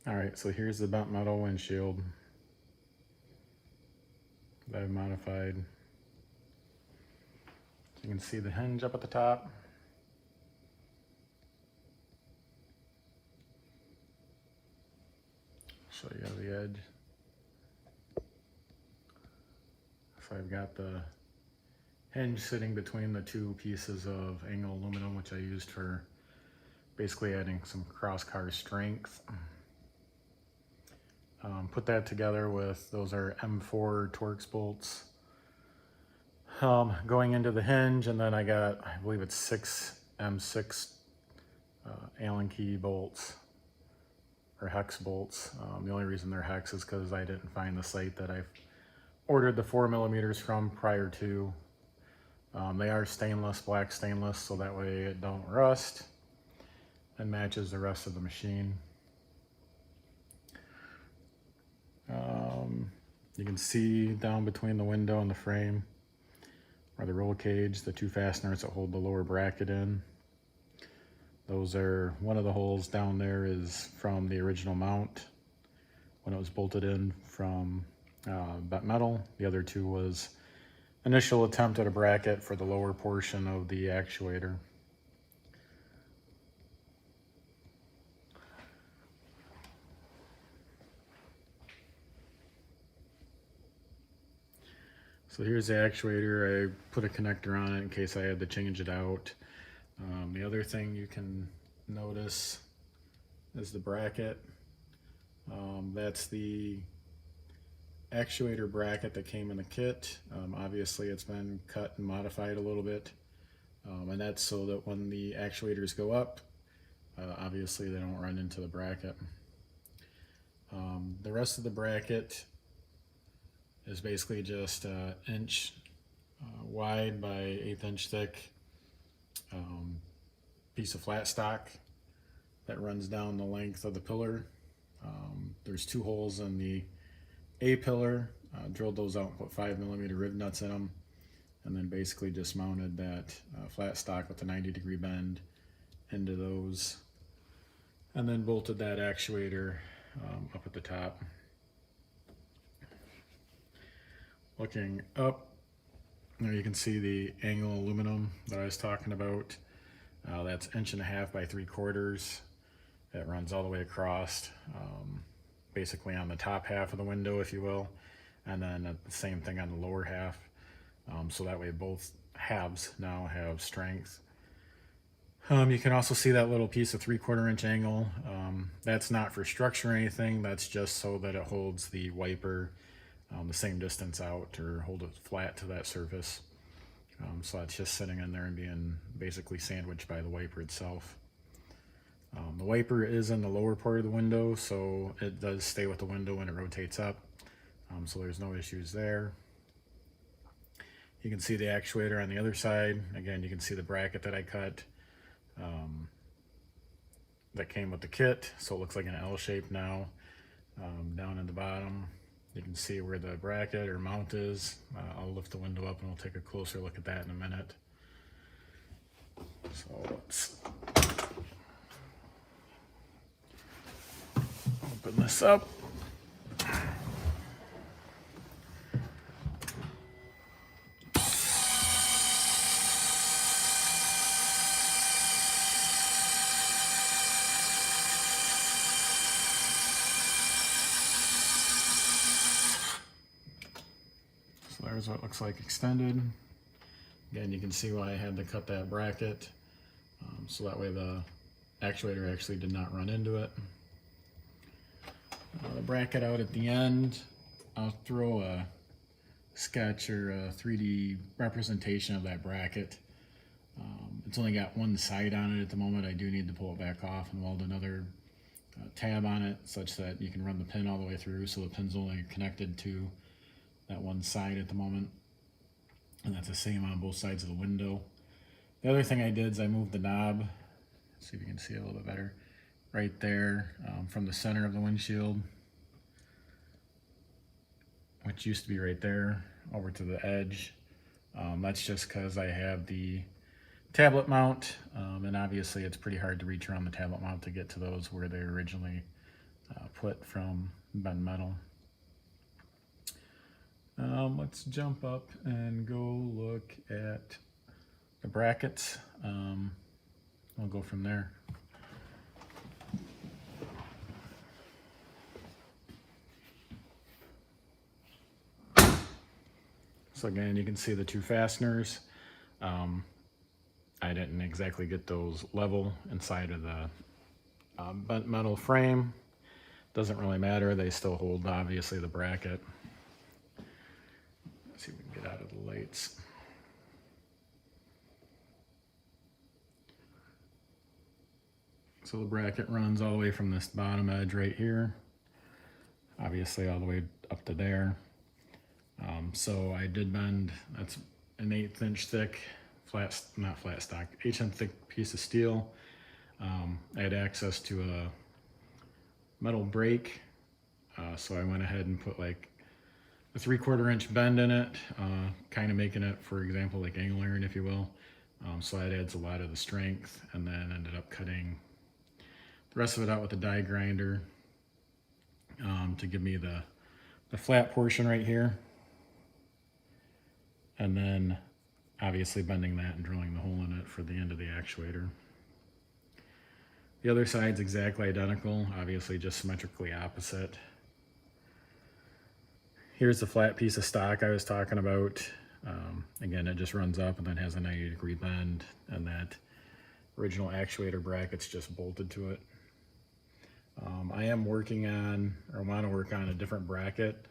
All right, so here's the bent metal windshield that I've modified. You can see the hinge up at the top. Show you the edge. So I've got the hinge sitting between the two pieces of angle aluminum, which I used for basically adding some cross-car strength. Put that together with, those are M4 Torx bolts going into the hinge, and then I got, I believe it's 6 M6 Allen key bolts, or hex bolts. The only reason they're hex is because I didn't find the site that I ordered the 4mm from prior to. They are stainless, black stainless, so that way it don't rust and matches the rest of the machine. You can see down between the window and the frame are the roll cage, the two fasteners that hold the lower bracket in. Those are, one of the holes down there is from the original mount when it was bolted in from Bent Metal. The other two was initial attempt at a bracket for the lower portion of the actuator. So here's the actuator. I put a connector on it in case I had to change it out. The other thing you can notice is the bracket. That's the actuator bracket that came in the kit. Obviously it's been cut and modified a little bit. And that's so that when the actuators go up, obviously they don't run into the bracket. The rest of the bracket is basically just an inch wide by 1/8 inch thick piece of flat stock that runs down the length of the pillar. There's two holes in the A pillar, drilled those out and put 5mm rib nuts in them, and then basically just mounted that flat stock with a 90-degree bend into those, and then bolted that actuator up at the top. Looking up, there you can see the angle aluminum that I was talking about. That's 1.5 inches by 3/4. It runs all the way across, basically on the top half of the window, if you will, and then the same thing on the lower half. So that way both halves now have strength. You can also see that little piece of 3/4 inch angle. That's not for structure or anything. That's just so that it holds the wiper the same distance out, or hold it flat to that surface. So it's just sitting in there and being basically sandwiched by the wiper itself. The wiper is in the lower part of the window, so it does stay with the window when it rotates up. So there's no issues there. You can see the actuator on the other side. Again, you can see the bracket that I cut that came with the kit, so it looks like an L shape now. Down at the bottom, you can see where the bracket or mount is. I'll lift the window up and we'll take a closer look at that in a minute. So let's open this up. So there's what it looks like extended. Again, you can see why I had to cut that bracket, so that way the actuator actually did not run into it. The bracket out at the end, I'll throw a sketch or a 3D representation of that bracket. It's only got one side on it at the moment. I do need to pull it back off and weld another tab on it such that you can run the pin all the way through, so the pin's only connected to that one side at the moment, and that's the same on both sides of the window. The other thing I did is I moved the knob, let's see if you can see it a little bit better, right there from the center of the windshield, which used to be right there, over to the edge. That's just because I have the tablet mount, and obviously it's pretty hard to reach around the tablet mount to get to those where they originally put from Bent Metal. Let's jump up and go look at the brackets. I'll go from there. So again, you can see the two fasteners. I didn't exactly get those level inside of the bent metal frame. Doesn't really matter, they still hold obviously the bracket. Let's see if we can get out of the lights. So the bracket runs all the way from this bottom edge right here, obviously all the way up to there. So I did bend, that's an 1/8 inch thick, not flat stock, 1/8 inch thick piece of steel. I had access to a metal brake, so I went ahead and put like a 3/4 inch bend in it, kind of making it, for example, like angle iron, if you will. So that adds a lot of the strength, and then ended up cutting the rest of it out with a die grinder to give me the flat portion right here. And then obviously bending that and drilling the hole in it for the end of the actuator. The other side's exactly identical, obviously just symmetrically opposite. Here's the flat piece of stock I was talking about. Again, it just runs up and then has a 90-degree bend, and that original actuator bracket's just bolted to it. I am working on, or want to work on, a different bracket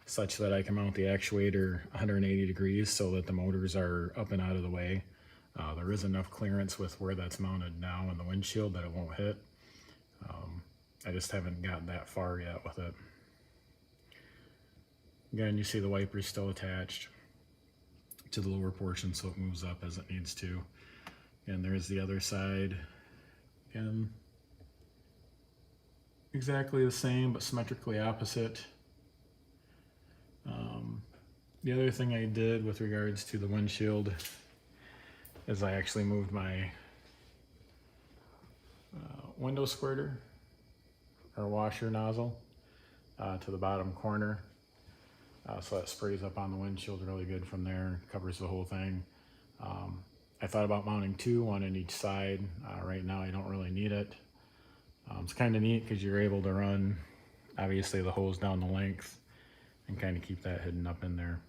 such that I can mount the actuator 180 degrees so that the motors are up and out of the way. There is enough clearance with where that's mounted now in the windshield that it won't hit. I just haven't gotten that far yet with it. Again, you see the wiper still attached to the lower portion, so it moves up as it needs to. And there's the other side. Again, exactly the same, but symmetrically opposite. The other thing I did with regards to the windshield is I actually moved my window squirter or washer nozzle to the bottom corner. So that sprays up on the windshield really good from there, covers the whole thing. I thought about mounting two, one on each side. Right now I don't really need it. It's kind of neat because you're able to run obviously the hose down the length and kind of keep that hidden up in there.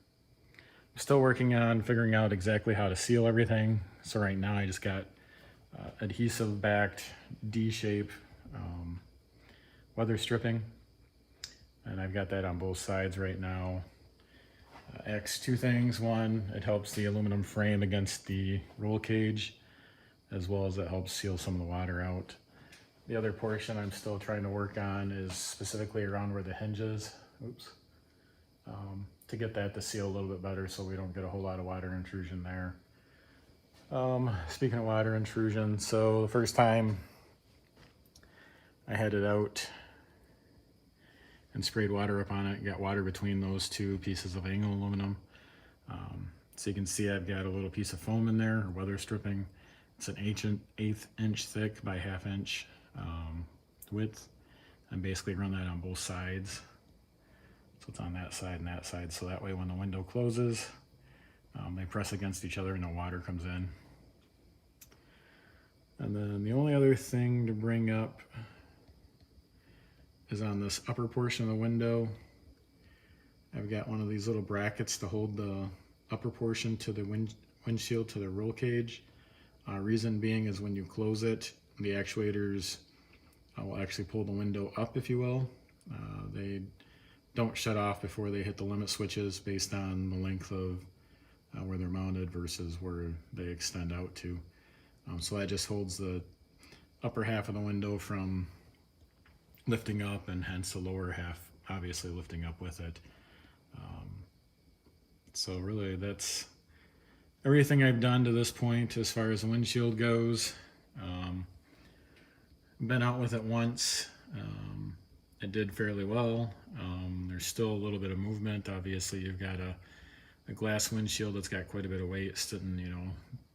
I'm still working on figuring out exactly how to seal everything. So right now I just got adhesive backed D-shape weather stripping, and I've got that on both sides right now. Two things. One, it helps the aluminum frame against the roll cage, as well as it helps seal some of the water out. The other portion I'm still trying to work on is specifically around where the hinge is. Oops. To get that to seal a little bit better so we don't get a whole lot of water intrusion there. Speaking of water intrusion, so the first time I had it out and sprayed water up on it, got water between those two pieces of angle aluminum. So you can see I've got a little piece of foam in there, or weather stripping. It's an 1/8 inch thick by 1/2 inch width. And basically run that on both sides. So it's on that side and that side, so that way when the window closes, they press against each other and no water comes in. And then the only other thing to bring up is on this upper portion of the window. I've got one of these little brackets to hold the upper portion to the windshield to the roll cage. Reason being is when you close it, the actuators will actually pull the window up, if you will. They don't shut off before they hit the limit switches based on the length of where they're mounted versus where they extend out to. So that just holds the upper half of the window from lifting up, and hence the lower half obviously lifting up with it. So really that's everything I've done to this point as far as the windshield goes. Been out with it once. It did fairly well. There's still a little bit of movement. Obviously you've got a glass windshield that's got quite a bit of weight sitting,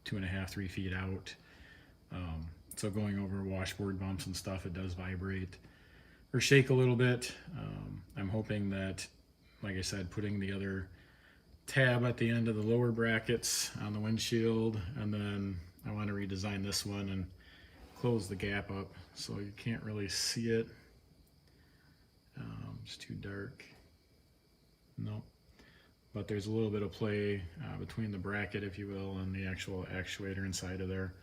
2.5, 3 feet out. So going over washboard bumps and stuff, it does vibrate. or shake a little bit. I'm hoping that, like I said, putting the other tab at the end of the lower brackets on the windshield, and then I want to redesign this one and close the gap up so you can't really see it. It's too dark. Nope. But there's a little bit of play between the bracket, if you will, and the actual actuator inside of there.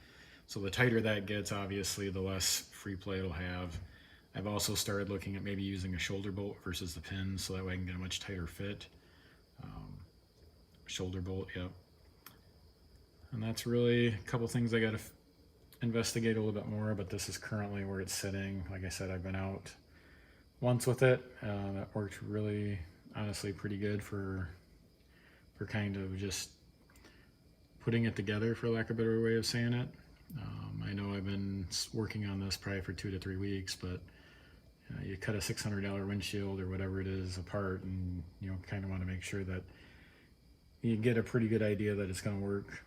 So the tighter that gets, obviously, the less free play it'll have. I've also started looking at maybe using a shoulder bolt versus the pin, so that way I can get a much tighter fit. Shoulder bolt, yep. And that's really a couple things I got to investigate a little bit more, but this is currently where it's sitting. Like I said, I've been out once with it. That worked really, honestly, pretty good for kind of just putting it together, for lack of a better way of saying it. I know I've been working on this probably for 2 to 3 weeks, but you cut a $600 windshield or whatever it is apart, and you kind of want to make sure that you get a pretty good idea that it's going to work.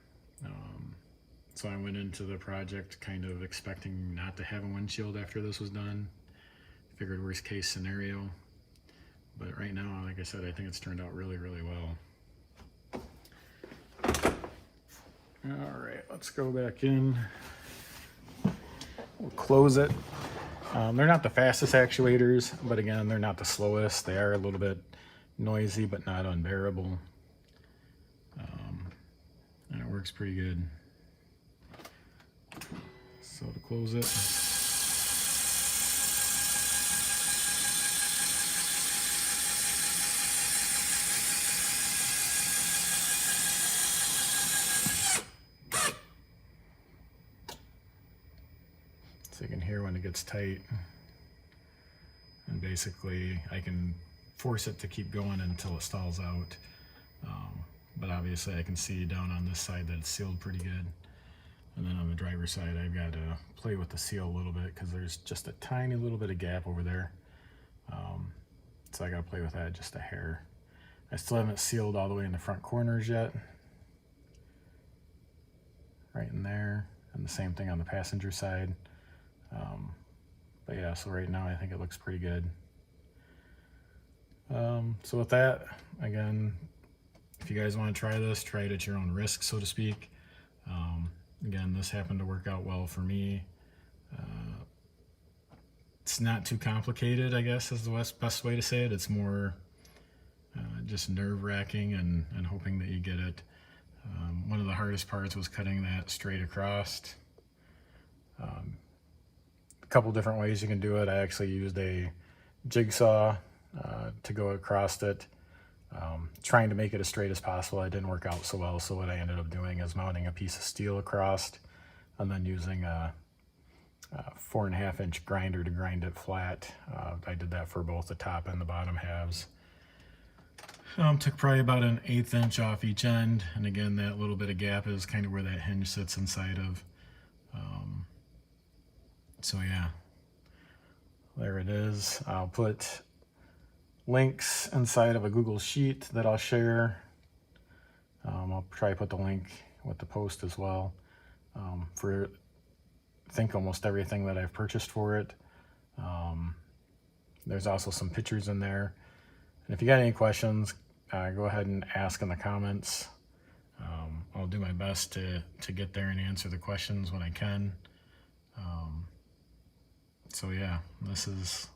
So I went into the project kind of expecting not to have a windshield after this was done. Figured worst case scenario. But right now, like I said, I think it's turned out really, really well. All right, let's go back in. We'll close it. They're not the fastest actuators, but again, they're not the slowest. They are a little bit noisy, but not unbearable. And it works pretty good. So to close it, so you can hear when it gets tight, and basically I can force it to keep going until it stalls out. But obviously I can see down on this side that it's sealed pretty good. And then on the driver's side, I've got to play with the seal a little bit because there's just a tiny little bit of gap over there. So I got to play with that just a hair. I still haven't sealed all the way in the front corners yet. Right in there. And the same thing on the passenger side. But yeah, so right now I think it looks pretty good. So with that, again, if you guys want to try this, try it at your own risk, so to speak. Again, this happened to work out well for me. It's not too complicated, I guess, is the best way to say it. It's more just nerve-wracking and hoping that you get it. One of the hardest parts was cutting that straight across. A couple different ways you can do it. I actually used a jigsaw to go across it. Trying to make it as straight as possible. It didn't work out so well, so what I ended up doing is mounting a piece of steel across and then using a 4.5-inch grinder to grind it flat. I did that for both the top and the bottom halves. Took probably about 1/8 inch off each end, and again, that little bit of gap is kind of where that hinge sits inside of. So yeah, there it is. I'll put links inside of a Google Sheet that I'll share. I'll try to put the link with the post as well for I think almost everything that I've purchased for it. There's also some pictures in there. And if you got any questions, go ahead and ask in the comments. I'll do my best to get there and answer the questions when I can. So yeah, this is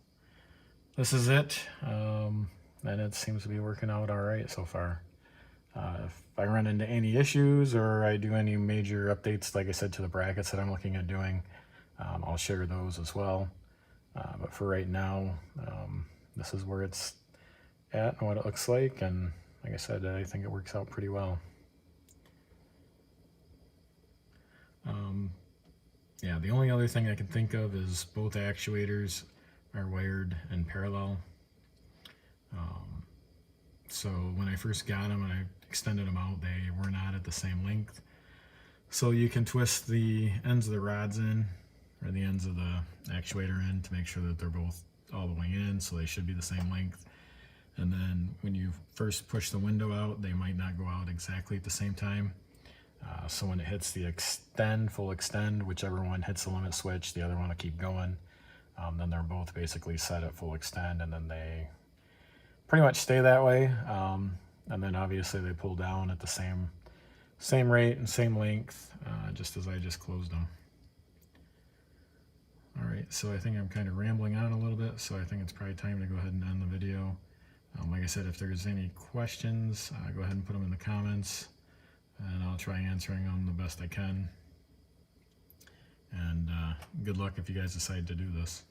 it, and it seems to be working out all right so far. If I run into any issues or I do any major updates, like I said, to the brackets that I'm looking at doing, I'll share those as well. But for right now, this is where it's at and what it looks like, and like I said, I think it works out pretty well. Yeah, the only other thing I can think of is both actuators are wired in parallel. So when I first got them and I extended them out, they were not at the same length. So you can twist the ends of the rods in, or the ends of the actuator in, to make sure that they're both all the way in, so they should be the same length. And then when you first push the window out, they might not go out exactly at the same time. So when it hits the extend, full extend, whichever one hits the limit switch, the other one will keep going. then they're both basically set at full extend, and then they pretty much stay that way. And then obviously they pull down at the same rate and same length, just as I just closed them. All right, so I think I'm kind of rambling on a little bit, so I think it's probably time to go ahead and end the video. Like I said, if there's any questions, go ahead and put them in the comments, and I'll try answering them the best I can. And good luck if you guys decide to do this.